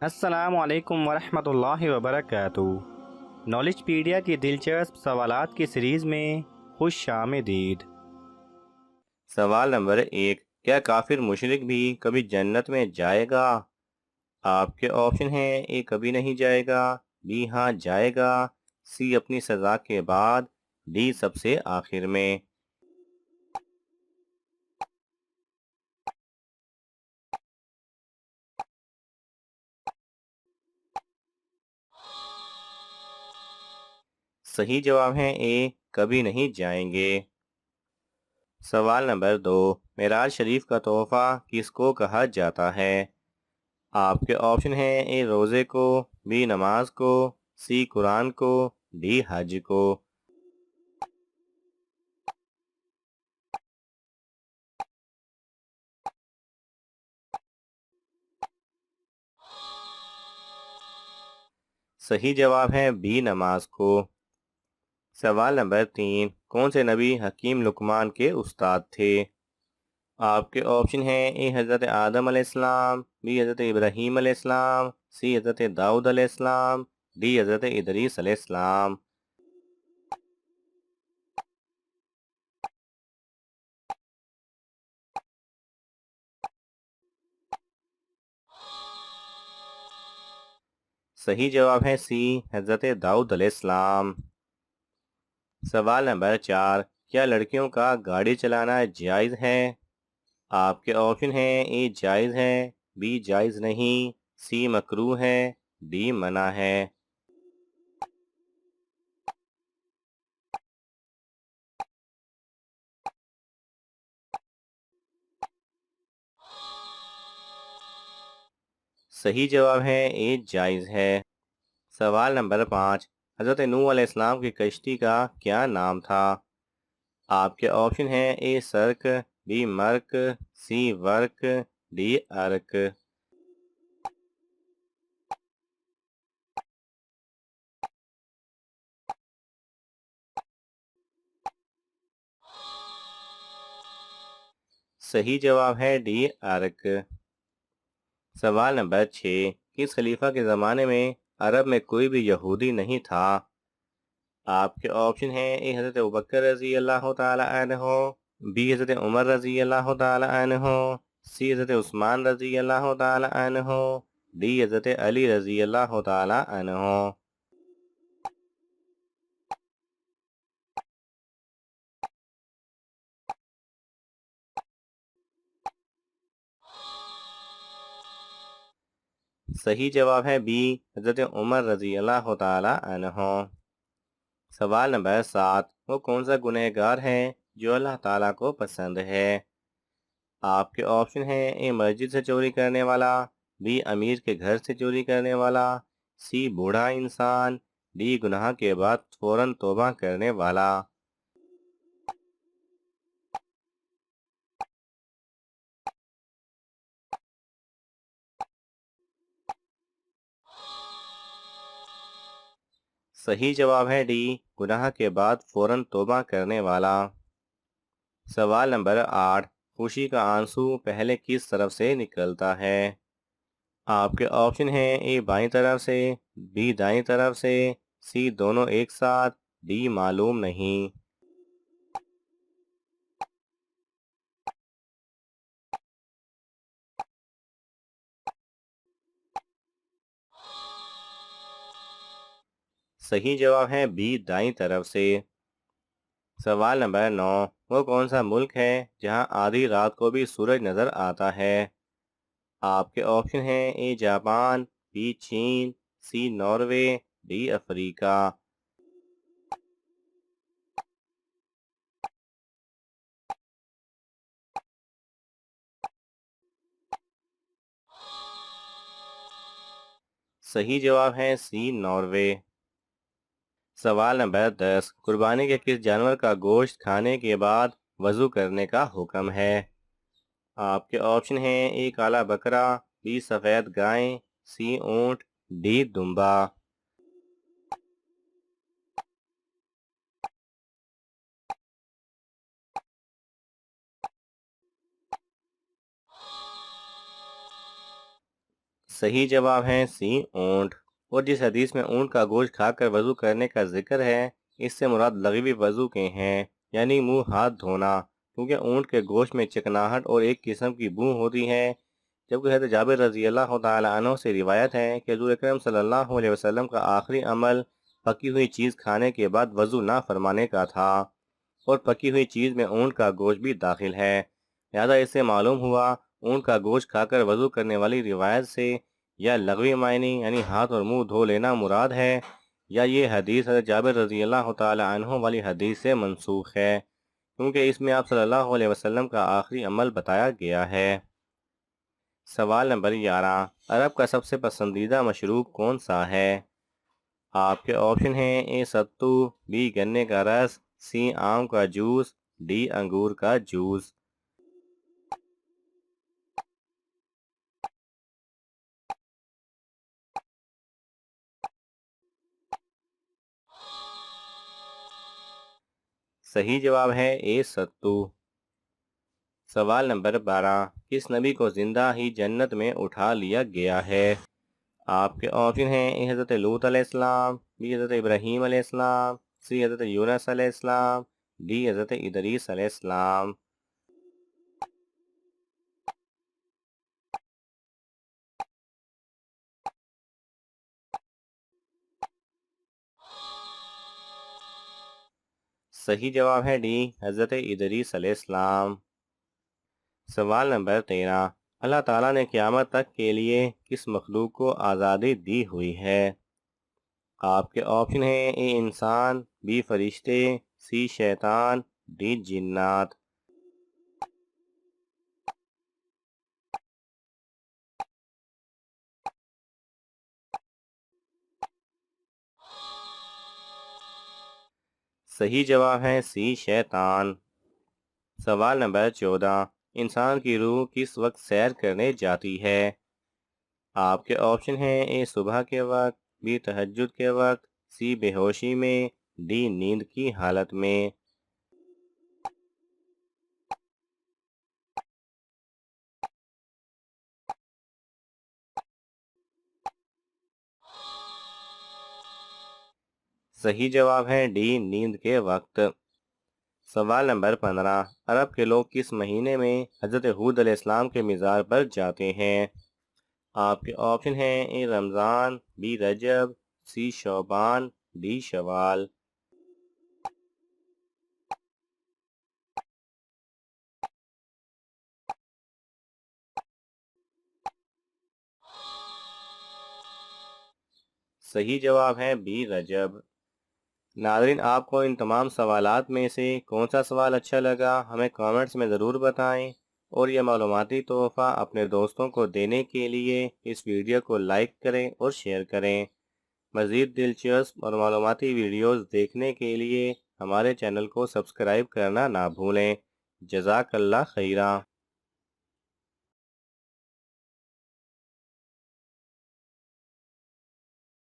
السلام علیکم ورحمۃ اللہ وبرکاتہ۔ نالج پیڈیا کی دلچسپ سوالات کی سیریز میں خوش آمدید۔ سوال نمبر 1، کیا کافر مشرک بھی کبھی جنت میں جائے گا؟ آپ کے آپشن ہیں: اے کبھی نہیں جائے گا، بی ہاں جائے گا، سی اپنی سزا کے بعد، ڈی سب سے آخر میں۔ صحیح جواب ہے اے کبھی نہیں جائیں گے۔ سوال نمبر 2، معراج شریف کا تحفہ کس کو کہا جاتا ہے؟ آپ کے آپشن ہیں: اے روزے کو، بی نماز کو، سی قرآن کو، ڈی حج کو۔ صحیح جواب ہے بی نماز کو۔ سوال نمبر 3، کون سے نبی حکیم لقمان کے استاد تھے؟ آپ کے آپشن ہیں: اے حضرت آدم علیہ السلام، بی حضرت ابراہیم علیہ السلام، سی حضرت داؤد علیہ السلام، ڈی حضرت ادریس علیہ السلام۔ صحیح جواب ہے سی حضرت داؤد علیہ السلام۔ سوال نمبر 4، کیا لڑکیوں کا گاڑی چلانا جائز ہے؟ آپ کے آپشن ہیں: اے جائز ہے، بی جائز نہیں، سی مکروہ ہے، ڈی منع ہے۔ صحیح جواب ہے اے جائز ہے۔ سوال نمبر 5، حضرت نوح علیہ السلام کی کشتی کا کیا نام تھا؟ آپ کے آپشن ہیں: اے سرک، be Mirkh, C work, D ارک۔ صحیح جواب ہے ڈی ارک۔ سوال نمبر 6، کس خلیفہ کے زمانے میں عرب میں کوئی بھی یہودی نہیں تھا؟ آپ کے آپشن ہیں: اے حضرت ابوبکر رضی اللہ تعالی عنہ، بی حضرت عمر رضی اللہ تعالی عنہ، سی حضرت عثمان رضی اللہ تعالی عنہ، ڈی حضرت علی رضی اللہ تعالی عنہ۔ صحیح جواب ہے بی حضرت عمر رضی اللہ تعالی عنہ۔ سوال نمبر 7، وہ کون سا گنہگار ہے جو اللہ تعالیٰ کو پسند ہے؟ آپ کے آپشن ہیں: اے مسجد سے چوری کرنے والا، بی امیر کے گھر سے چوری کرنے والا، سی بوڑھا انسان، ڈی گناہ کے بعد فوراً توبہ کرنے والا۔ صحیح جواب ہے ڈی گناہ کے بعد فوراً توبہ کرنے والا۔ سوال نمبر 8، خوشی کا آنسو پہلے کس طرف سے نکلتا ہے؟ آپ کے آپشن ہیں: اے بائیں طرف سے، بی دائیں طرف سے، سی دونوں ایک ساتھ، ڈی معلوم نہیں۔ صحیح جواب ہے بی دائیں طرف سے۔ سوال نمبر 9، وہ کون سا ملک ہے جہاں آدھی رات کو بھی سورج نظر آتا ہے؟ آپ کے آپشن ہیں: اے جاپان، بی چین، سی ناروے، ڈی افریقہ۔ صحیح جواب ہے سی ناروے۔ سوال نمبر 10، قربانی کے کس جانور کا گوشت کھانے کے بعد وضو کرنے کا حکم ہے؟ آپ کے آپشن ہیں: اے کالا بکرا، بی سفید گائے، سی اونٹ، ڈی دمبا۔ صحیح جواب ہے سی اونٹ۔ اور جس حدیث میں اونٹ کا گوشت کھا کر وضو کرنے کا ذکر ہے، اس سے مراد لغوی وضو کے ہیں، یعنی منہ ہاتھ دھونا، کیونکہ اونٹ کے گوشت میں چکناہٹ اور ایک قسم کی بو ہوتی ہے۔ جبکہ حضرت جابر رضی اللہ تعالیٰ عنہ سے روایت ہے کہ حضور اکرم صلی اللہ علیہ وسلم کا آخری عمل پکی ہوئی چیز کھانے کے بعد وضو نہ فرمانے کا تھا، اور پکی ہوئی چیز میں اونٹ کا گوشت بھی داخل ہے۔ لہذا اس سے معلوم ہوا اونٹ کا گوشت کھا کر وضو کرنے والی روایت سے یا لغوی معنی یعنی ہاتھ اور منہ دھو لینا مراد ہے، یا یہ حدیث حضرت جابر رضی اللہ تعالی عنہ والی حدیث سے منسوخ ہے، کیونکہ اس میں آپ صلی اللہ علیہ وسلم کا آخری عمل بتایا گیا ہے۔ سوال نمبر 11، عرب کا سب سے پسندیدہ مشروب کون سا ہے؟ آپ کے آپشن ہیں اے ستو، بی گنے کا رس، سی آم کا جوس، ڈی انگور کا جوس۔ صحیح جواب ہے اے ستو۔ سوال نمبر 12، کس نبی کو زندہ ہی جنت میں اٹھا لیا گیا ہے؟ آپ کے آپشن ہیں اے حضرت لوط علیہ السلام، بی حضرت ابراہیم علیہ السلام، سی حضرت یونس علیہ السلام، ڈی حضرت ادریس علیہ السلام۔ صحیح جواب ہے ڈی حضرت ادریس علیہ السلام۔ سوال نمبر 13، اللہ تعالیٰ نے قیامت تک کے لیے کس مخلوق کو آزادی دی ہوئی ہے؟ آپ کے آپشن ہیں اے انسان، بی فرشتے، سی شیطان، ڈی جنات۔ صحیح جواب ہے سی شیطان۔ سوال نمبر 14، انسان کی روح کس وقت سیر کرنے جاتی ہے؟ آپ کے آپشن ہیں اے صبح کے وقت، بی تہجد کے وقت، سی بے ہوشی میں، ڈی نیند کی حالت میں۔ صحیح جواب ہے ڈی نیند کے وقت۔ سوال نمبر 15، عرب کے لوگ کس مہینے میں حضرت ہود علیہ السلام کے مزار پر جاتے ہیں؟ آپ کے آپشن ہیں اے رمضان، be Recep, C Shaban, D شوال۔ صحیح جواب ہے بی رجب۔ ناظرین، آپ کو ان تمام سوالات میں سے کون سا سوال اچھا لگا ہمیں کامنٹس میں ضرور بتائیں، اور یہ معلوماتی تحفہ اپنے دوستوں کو دینے کے لیے اس ویڈیو کو لائک کریں اور شیئر کریں۔ مزید دلچسپ اور معلوماتی ویڈیوز دیکھنے کے لیے ہمارے چینل کو سبسکرائب کرنا نہ بھولیں۔ جزاک اللہ خیرہ۔